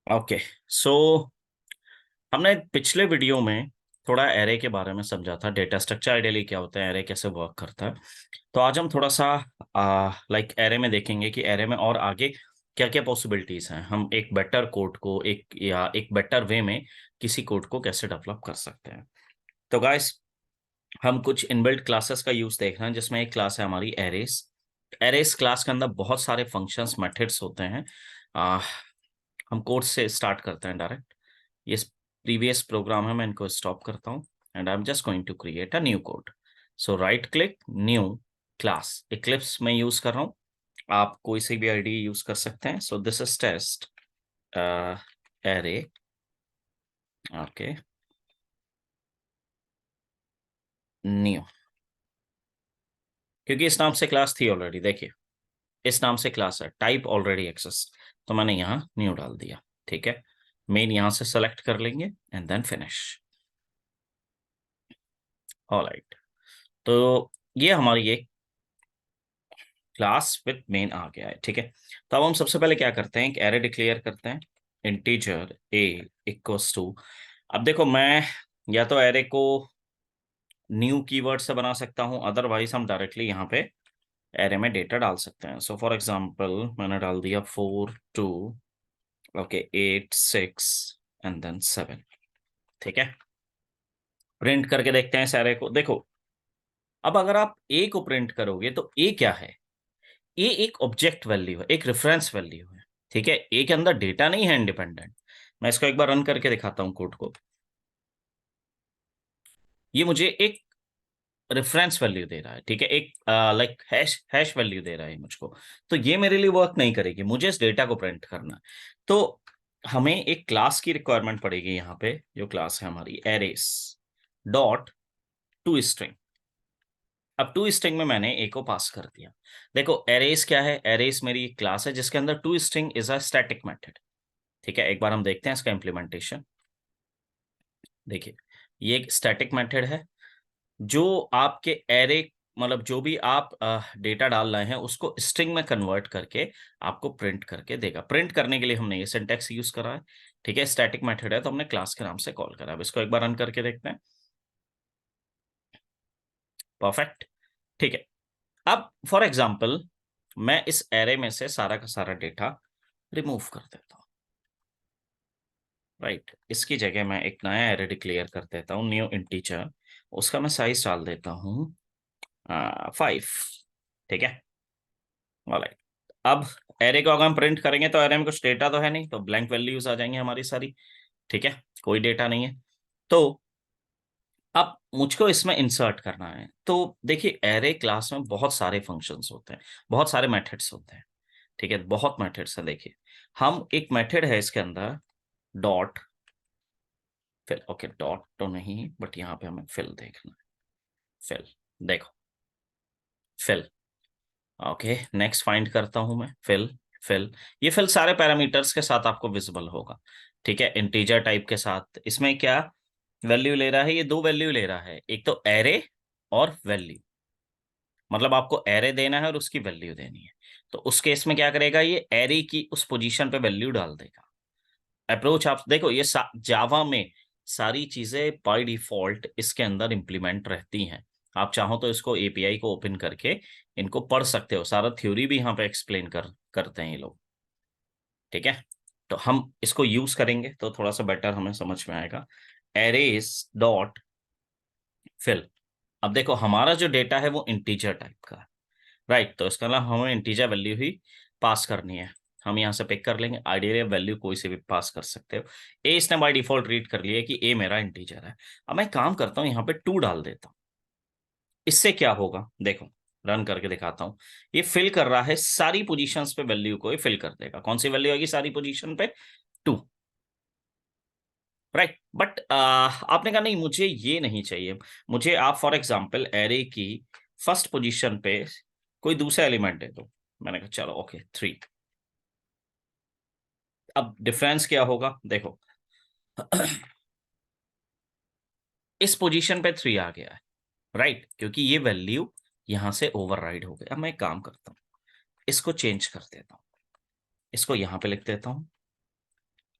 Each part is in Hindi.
ओके। सो हमने पिछले वीडियो में थोड़ा एरे के बारे में समझा था, डेटा स्ट्रक्चर आइडियली क्या होता है, एरे कैसे वर्क करता है। तो आज हम थोड़ा सा लाइक एरे में देखेंगे कि एरे में और आगे क्या क्या पॉसिबिलिटीज हैं। हम एक बेटर कोड को एक बेटर वे में किसी कोड को कैसे डेवलप कर सकते हैं। तो गाइस, हम कुछ इनबिल्ट क्लासेस का यूज देख रहे हैं, जिसमें एक क्लास है हमारी एरेस। एरेस क्लास के अंदर बहुत सारे फंक्शंस मेथड्स होते हैं। आ, हम कोड से स्टार्ट करते हैं डायरेक्ट। ये प्रीवियस प्रोग्राम है, मैं इनको स्टॉप करता हूँ and I am just going to create a new code. So right click, new class, Eclipse में यूज कर रहा हूँ। आप कोई सी भी आईडी यूज कर सकते हैं। So this is test array. Okay, new, क्योंकि इस नाम से क्लास थी ऑलरेडी। देखिए, इस नाम से क्लास है, टाइप ऑलरेडी एक्सेस, तो मैंने यहाँ न्यू डाल दिया। ठीक है, मेन यहाँ से सेलेक्ट कर लेंगे एंड देन फिनिश। ऑलराइट, तो ये हमारी एक क्लास विद मेन आ गया है। ठीक है, तो अब हम सबसे पहले क्या करते हैं, एक एरे डिक्लेयर करते हैं, इंटीजर a इक्वल्स टू। अब देखो, मैं या तो एरे को न्यू कीवर्ड से बना सकता हूं, अदरवाइज हम डायरेक्टली यहाँ पे एरे में डेटा डाल सकते हैं। सो फॉर एग्जांपल मैंने डाल दिया 4 2, ओके, 8 6 एंड देन 7। ठीक है, प्रिंट करके देखते हैं इस एरे को। देखो, अब अगर आप ए को प्रिंट करोगे तो ए क्या है, ए एक ऑब्जेक्ट वैल्यू है, एक रेफरेंस वैल्यू है। ठीक है, ए के अंदर डेटा नहीं है इंडिपेंडेंट। मैं इसको एक बार रन करके दिखाता हूं कोड को। ये मुझे एक रेफरेंस वैल्यू दे रहा है। ठीक है, एक लाइक हैश हैश वैल्यू दे रहा है मुझको। तो ये मेरे लिए वर्क नहीं करेगी, मुझे इस डेटा को प्रिंट करना है। तो हमें एक क्लास की रिक्वायरमेंट पड़ेगी यहाँ पे, जो क्लास है हमारी एरेस डॉट टू स्ट्रिंग। अब टू स्ट्रिंग में मैंने ए को पास कर दिया। देखो, एरेस क्या है, एरेस मेरी एक क्लास है जिसके अंदर to string is a static method. ठीक है, एक बार हम देखते हैं इसका इम्प्लीमेंटेशन। देखिए, ये एक स्टैटिक मेथड है जो आपके एरे, मतलब जो भी आप डेटा डाल रहे हैं उसको स्ट्रिंग में कन्वर्ट करके आपको प्रिंट करके देगा। प्रिंट करने के लिए हमने ये सिंटैक्स यूज करा है। ठीक है, स्टैटिक मेथड है तो हमने क्लास के नाम से कॉल करा है। अब इसको एक बार रन करके देखते हैं। परफेक्ट। ठीक है, अब फॉर एग्जांपल मैं इस एरे में से सारा का सारा डेटा रिमूव कर देता हूँ। राइट, इसकी जगह मैं एक नया एरे डिक्लेयर कर देता हूँ, न्यू इंटीजर। उसका मैं साइज डाल देता हूँ 5। ठीक है, ऑलराइट। अब एरे को अगर हम प्रिंट करेंगे तो एरे में कुछ डेटा तो है नहीं, तो ब्लैंक वैल्यूज आ जाएंगी हमारी सारी। ठीक है, कोई डेटा नहीं है। तो अब मुझको इसमें इंसर्ट करना है। तो देखिए, एरे क्लास में बहुत सारे फंक्शंस होते हैं, बहुत सारे मेथड्स होते हैं। ठीक है, बहुत मेथड्स हैं। देखिए, हम एक मेथड है इसके अंदर, डॉट फिल। ओके, डॉट तो नहीं, बट यहाँ पे हमें फिल देखना है। फिल, देखो, फिल। ओके, नेक्स्ट फाइंड करता हूं मैं फिल। फिल, ये फिल सारे पैरामीटर्स के साथ आपको विजिबल होगा। ठीक है, इंटीजर टाइप के साथ। इसमें क्या वैल्यू ले रहा है, ये दो वैल्यू ले रहा है, एक तो एरे और वैल्यू। मतलब आपको एरे देना है और उसकी वैल्यू देनी है। तो उस केस में क्या करेगा, ये एरे की उस पोजीशन पे वैल्यू डाल देगा। अप्रोच आप देखो, ये जावा में सारी चीजें बाय डिफॉल्ट इसके अंदर इंप्लीमेंट रहती हैं। आप चाहो तो इसको एपीआई को ओपन करके इनको पढ़ सकते हो, सारा थ्योरी भी यहाँ पे एक्सप्लेन करते हैं ये लोग। ठीक है, तो हम इसको यूज करेंगे तो थोड़ा सा बेटर हमें समझ में आएगा। Arrays dot fill. अब देखो, हमारा जो डेटा है वो इंटीजर टाइप का है। राइट, तो इसका मतलब हमें इंटीजर वैल्यू ही पास करनी है। हम यहाँ से पिक कर लेंगे, आइडियल वैल्यू कोई से भी पास कर सकते हो। ए इसने बाय डिफॉल्ट रीड कर लिया कि ए मेरा इंटीजर है। अब मैं काम करता हूँ, यहाँ पे 2 डाल देता हूँ। इससे क्या होगा, देखो, रन करके दिखाता हूँ। ये फिल कर रहा है सारी पोजीशंस पे, वैल्यू को ये फिल कर देगा। कौन सी वैल्यू आएगी सारी पोजीशन पे, 2। राइट, बट आपने कहा नहीं, मुझे ये नहीं चाहिए। मुझे आप फॉर एग्जांपल एरे की फर्स्ट पोजीशन पे कोई दूसरा एलिमेंट दे दो। मैंने कहा चलो ओके, 3। अब डिफरेंस क्या होगा, देखो, इस पोजीशन पे 3 आ गया है। राइट, क्योंकि ये वैल्यू यहां से ओवरराइड हो गई। अब मैं एक काम करता हूं, इसको चेंज कर देता हूं, इसको यहां पे लिख देता हूं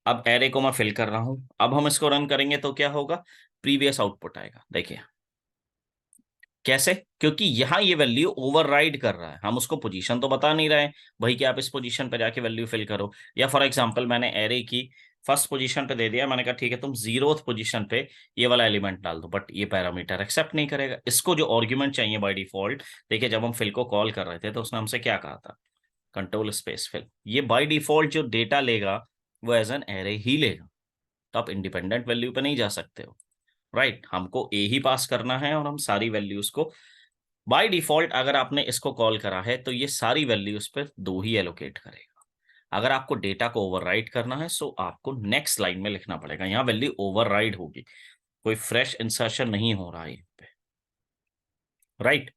अब एरे को मैं फिल कर रहा हूं, अब हम इसको रन करेंगे तो क्या होगा, प्रीवियस आउटपुट आएगा। देखिए कैसे, क्योंकि यहां ये वैल्यू ओवरराइड कर रहा है, हम उसको पोजीशन तो बता नहीं रहे हैं भाई कि आप इस पोजीशन पे जाके वैल्यू फिल करो। या फॉर एग्जांपल मैंने एरे की फर्स्ट पोजीशन पे दे दिया, मैंने कहा ठीक है तुम 0th पोजीशन पे ये वाला एलिमेंट डाल दो, बट ये पैरामीटर एक्सेप्ट नहीं करेगा। इसको जो आर्ग्यूमेंट चाहिए बाय डिफॉल्ट, देखिए जब हम फिल को कॉल कर रहे थे तो उसने हमसे क्या कहा था, कंट्रोल स्पेस फिल। ये बाय डिफॉल्ट जो डेटा लेगा वो एज एन एरे ही लेगा, तो आप इंडिपेंडेंट वैल्यू पे नहीं जा सकते हो। राइट, हमको ए ही पास करना है और हम सारी वैल्यूज को बाय डिफॉल्ट, अगर आपने इसको कॉल करा है तो ये सारी वैल्यूज पर 2 ही एलोकेट करेगा। अगर आपको डेटा को ओवरराइड करना है सो आपको नेक्स्ट लाइन में लिखना पड़ेगा, यहाँ वैल्यू ओवरराइड होगी, कोई फ्रेश इंसर्शन नहीं हो रहा है यहाँ पे। राइट,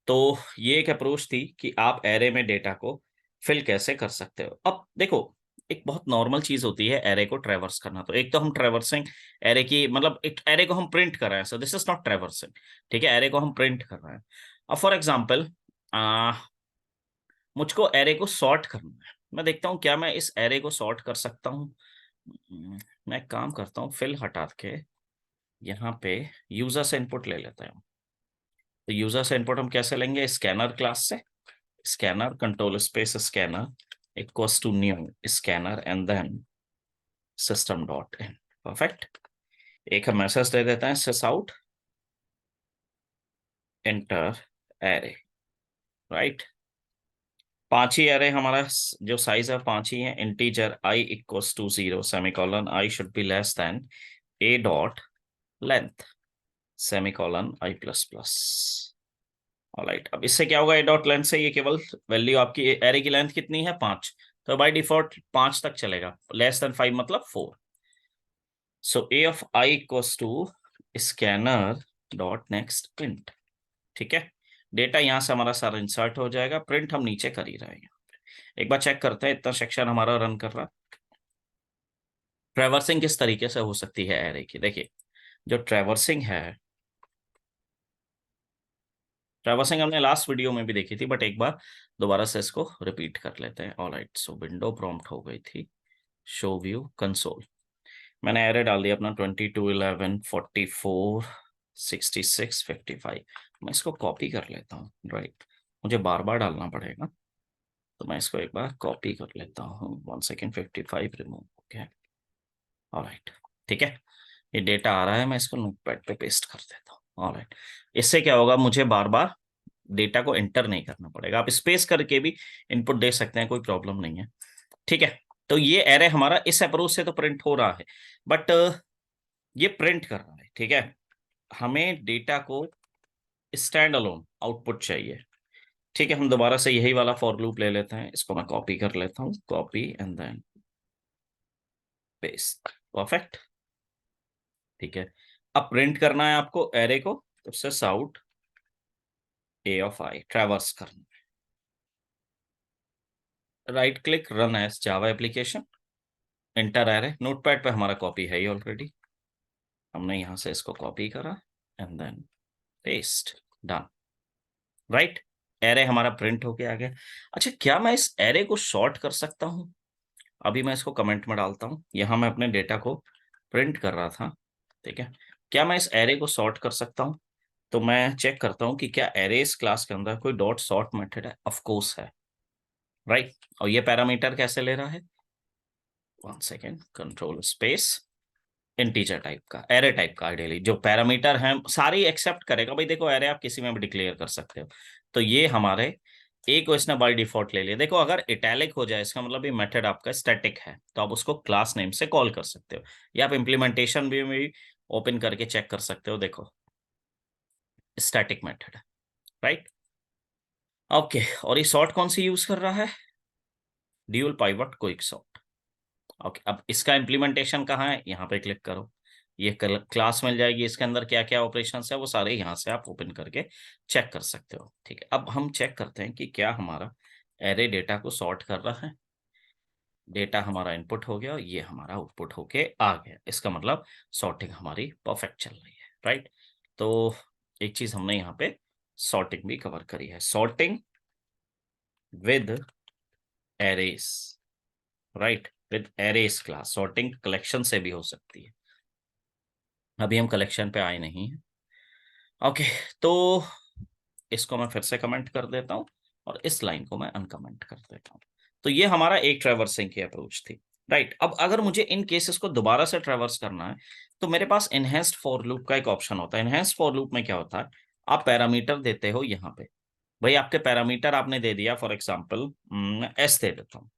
तो ये एक अप्रोच थी कि आप एरे में डेटा को फिल कैसे कर सकते हो। अब देखो, एक बहुत नॉर्मल चीज होती है एरे को ट्रैवर्स करना। तो एक तो हम ट्रैवर्सिंग एरे की, मतलब एक एरे को हम प्रिंट कर रहे हैं, so this is not traversing. ठीक है, एरे को हम प्रिंट कर रहे हैं। अब फॉर एग्जाम्पल मुझको एरे को सॉर्ट करना है, मैं देखता हूँ क्या मैं इस एरे को सॉर्ट कर सकता हूँ। मैं एक काम करता हूँ, फिल हटा के यहाँ पे यूजर से इनपुट ले लेता हूँ। तो यूजर से इनपुट हम कैसे लेंगे, स्कैनर क्लास से। Scanner control space scanner equals to new scanner and then system dot in. Perfect. एक हम मैसेज दे देते हैं, sys out enter array. Right, 5 ही एरे हमारा, जो साइज है 5 ही है। Integer i equals to 0 semicolon, i should be less than a dot length semicolon i plus plus. Alright, अब इससे क्या होगा, ए डॉट लेंथ से ये केवल वैल्यू आपकी एरे की लेंथ कितनी है 5, तो बाय डिफॉल्ट 5 तक चलेगा, लेस देन 5 मतलब 4। So A of I equals to scanner dot next print. ठीक है, डेटा यहां से हमारा सारा इंसर्ट हो जाएगा, प्रिंट हम नीचे कर ही रहे हैं। एक बार चेक करते हैं इतना सेक्शन हमारा रन कर रहा। ट्रैवर्सिंग किस तरीके से हो सकती है एरे की, देखिए जो ट्रैवर्सिंग है, ट्रैवर्सिंग हमने लास्ट वीडियो में भी देखी थी, बट एक बार दोबारा से इसको रिपीट कर लेते हैं। ऑलराइट, सो विंडो प्रॉम्प्ट हो गई थी, शो व्यू कंसोल। मैंने एरे डाल दिया अपना 22 11 44 66 55। मैं इसको कॉपी कर लेता हूँ। राइट, मुझे बार बार डालना पड़ेगा, तो मैं इसको एक बार कॉपी कर लेता हूँ। 1 सेकेंड, 55 रिमूव। ओके, ऑलराइट, ठीक है, ये डेटा आ रहा है, मैं इसको नोटपैड पे पेस्ट कर देता हूँ। ऑलराइट, इससे क्या होगा, मुझे बार बार डेटा को एंटर नहीं करना पड़ेगा। आप स्पेस करके भी इनपुट दे सकते हैं, कोई प्रॉब्लम नहीं है। ठीक है, तो ये एरे हमारा इस अप्रोच से तो प्रिंट हो रहा है, बट ये प्रिंट कर रहा है। ठीक है, हमें डेटा को स्टैंड अलोन आउटपुट चाहिए। ठीक है, हम दोबारा से यही वाला फॉर लूप ले लेते हैं, इसको मैं कॉपी कर लेता हूँ, copy and then paste. Perfect, ठीक है। अब प्रिंट करना है आपको एरे को, तो sysout A of I traverse करना है। Right click, run as Java application, enter array. Notepad पे हमारा कॉपी है ही ऑलरेडी, हमने यहां से इसको कॉपी करा and then paste, done. Right, array हमारा प्रिंट होके आ गया। अच्छा, क्या मैं इस एरे को शॉर्ट कर सकता हूं? अभी मैं इसको कमेंट में डालता हूं, यहां मैं अपने डेटा को प्रिंट कर रहा था। ठीक है, क्या मैं इस एरे को सॉर्ट कर सकता हूं? तो मैं चेक करता हूं कि क्या एरेस क्लास के अंदर कोई डॉट सॉर्ट मेथड है। ऑफ कोर्स है। राइट, और ये पैरामीटर कैसे ले रहा है, 1 second, control space integer type का, एरे टाइप का। आइडियली जो पैरामीटर हैं सारी एक्सेप्ट करेगा भाई। देखो एरे आप किसी में भी डिक्लेयर कर सकते हो, तो ये हमारे ए को इसने बाय डिफॉल्ट ले लिया। देखो अगर इटैलिक हो जाए इसका मतलब ये मेथड आपका स्टैटिक है, तो आप उसको क्लास नेम से कॉल कर सकते हो, या आप इम्प्लीमेंटेशन भी ओपन करके चेक कर सकते हो। देखो स्टैटिक मेथड है। राइट, ओके, और ये सॉर्ट कौन सी यूज कर रहा है, dual pivot quick sort. Okay, अब इसका इम्प्लीमेंटेशन कहाँ है, यहाँ पे क्लिक करो, ये क्लास मिल जाएगी, इसके अंदर क्या क्या ऑपरेशन है वो सारे यहाँ से आप ओपन करके चेक कर सकते हो। ठीक है, अब हम चेक करते हैं कि क्या हमारा एरे डेटा को सॉर्ट कर रहा है। डेटा हमारा इनपुट हो गया और ये हमारा आउटपुट होके आ गया, इसका मतलब सॉर्टिंग हमारी परफेक्ट चल रही है। राइट, तो एक चीज हमने यहाँ पे सॉर्टिंग भी कवर करी है, sorting with arrays. Right, with arrays class. Sorting collection से भी हो सकती है, अभी हम कलेक्शन पे आए नहीं हैं। ओके, तो इसको मैं फिर से कमेंट कर देता हूँ और इस लाइन को मैं अनकमेंट कर देता हूँ। तो ये हमारा एक ट्रैवर्सिंग की अप्रोच थी, राइट। अब अगर मुझे इन केसेस को दोबारा से ट्रैवर्स करना है तो मेरे पास एनहेंस्ड फॉर लूप का एक ऑप्शन होता है। एनहेंस्ड फॉर लूप में क्या होता है, आप पैरामीटर देते हो यहाँ पे। भाई आपके पैरामीटर आपने दे दिया, फॉर एग्जाम्पल एस दे देता हूँ,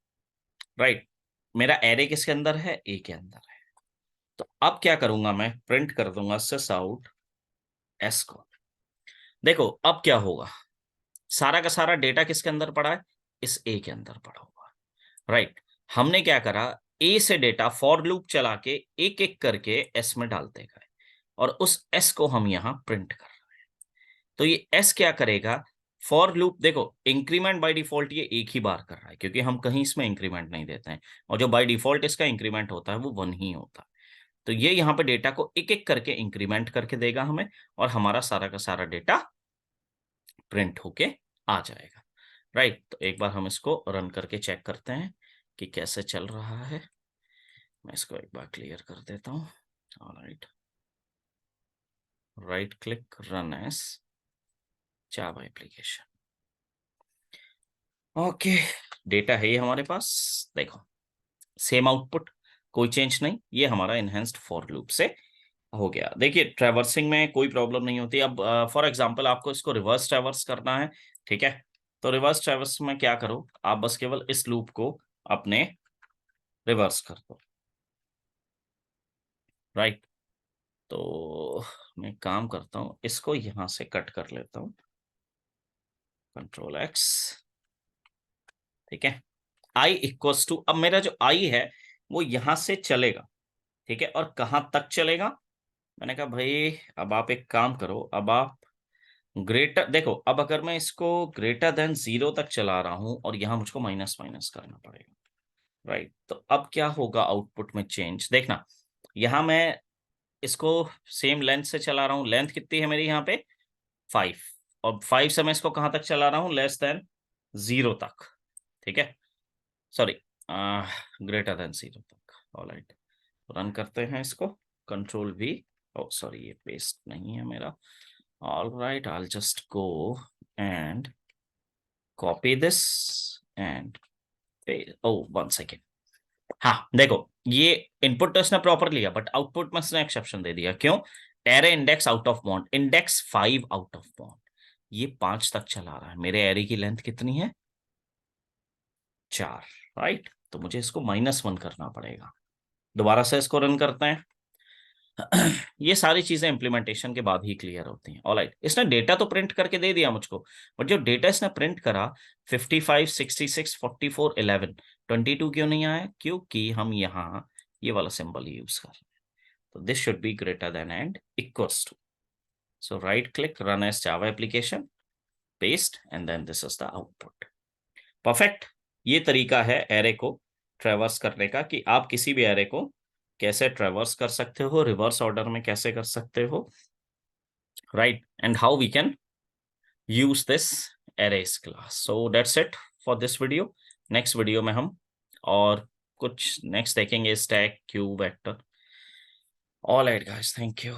राइट। मेरा एरे किसके अंदर है, ए के अंदर है। तो अब क्या करूंगा, मैं प्रिंट कर दूंगा सिस आउट एस को। देखो अब क्या होगा, सारा का सारा डेटा किसके अंदर पड़ा है, इस ए के अंदर पड़ा हुआ है, राइट। हमने क्या करा, ए से डेटा फॉर लूप चला के एक एक करके एस में डालते गए और उस एस को हम यहां प्रिंट कर रहे हैं। तो ये एस क्या करेगा, फॉर लूप देखो इंक्रीमेंट बाय डिफॉल्ट ये एक ही बार कर रहा है क्योंकि हम कहीं इसमें इंक्रीमेंट नहीं देते हैं, और जो बाय डिफॉल्ट इसका इंक्रीमेंट होता है वो 1 ही होता है। तो ये यहाँ पे डेटा को एक एक करके इंक्रीमेंट करके देगा हमें, और हमारा सारा का सारा डेटा प्रिंट होके आ जाएगा, राइट। तो एक बार हम इसको रन करके चेक करते हैं कि कैसे चल रहा है। मैं इसको एक बार क्लियर कर देता हूँ। Alright, right click, run as Java application. Okay, data है ये हमारे पास, देखो सेम आउटपुट, कोई चेंज नहीं। ये हमारा इनहेंस्ड फॉर लूप से हो गया। देखिए ट्रैवर्सिंग में कोई प्रॉब्लम नहीं होती। अब फॉर एग्जांपल आपको इसको रिवर्स ट्रैवर्स करना है, ठीक है। तो रिवर्स ट्रैवर्स में क्या करो, आप बस केवल इस लूप को अपने रिवर्स कर दो, राइट। तो मैं एक काम करता हूँ, इसको यहां से कट कर लेता हूँ, कंट्रोल एक्स, ठीक है। आई इक्वल्स टू, अब मेरा जो आई है वो यहां से चलेगा, ठीक है। और कहां तक चलेगा, मैंने कहा भाई अब आप एक काम करो, अब आप ग्रेटर, देखो अब अगर मैं इसको ग्रेटर देन 0 तक चला रहा हूं और यहां मुझको माइनस माइनस करना पड़ेगा, राइट। तो अब क्या होगा आउटपुट में चेंज, देखना। यहां मैं इसको सेम लेंथ से चला रहा हूं, लेंथ कितनी है मेरी यहाँ पे 5, और 5 से मैं इसको कहां तक चला रहा हूं, लेस देन 0 तक, ठीक है। सॉरी, ग्रेटर देन 0 तक। ऑलराइट, रन करते हैं इसको, कंट्रोल वी। ओ सॉरी, ये पेस्ट नहीं है मेरा। Alright, I just go and copy this and oh 1 second. हाँ देखो, ये इनपुट तो इसने प्रॉपर लिया बट आउटपुट में इसने एक्सेप्शन दे दिया। क्यों, array index out of bound, index 5 out of bound, ये 5 तक चला रहा है। मेरे एरे की लेंथ कितनी है, 4, राइट। तो मुझे इसको -1 करना पड़ेगा। दोबारा से इसको रन करते हैं। ये सारी चीजें इंप्लीमेंटेशन के बाद ही क्लियर होती हैं। ऑलराइट, इसने डेटा तो प्रिंट करके दे दिया मुझको, बट जो डेटा इसने प्रिंट करा 55, 66, 44, 11, 22 क्यों नहीं आया, क्योंकि हम यहाँ ये वाला सिंबल यूज कर रहे हैं। तो this should be greater than and equals to. So right click, run as Java application, paste, and then this is the output. Perfect. ये तरीका है एरे को ट्रेवर्स करने का, कि आप किसी भी एरे को कैसे ट्रेवर्स कर सकते हो, रिवर्स ऑर्डर में कैसे कर सकते हो, right, and how we can use this arrays class. So that's it for this video. Next video में हम और कुछ नेक्स्ट देखेंगे, stack, queue, vector. All right guys, thank you.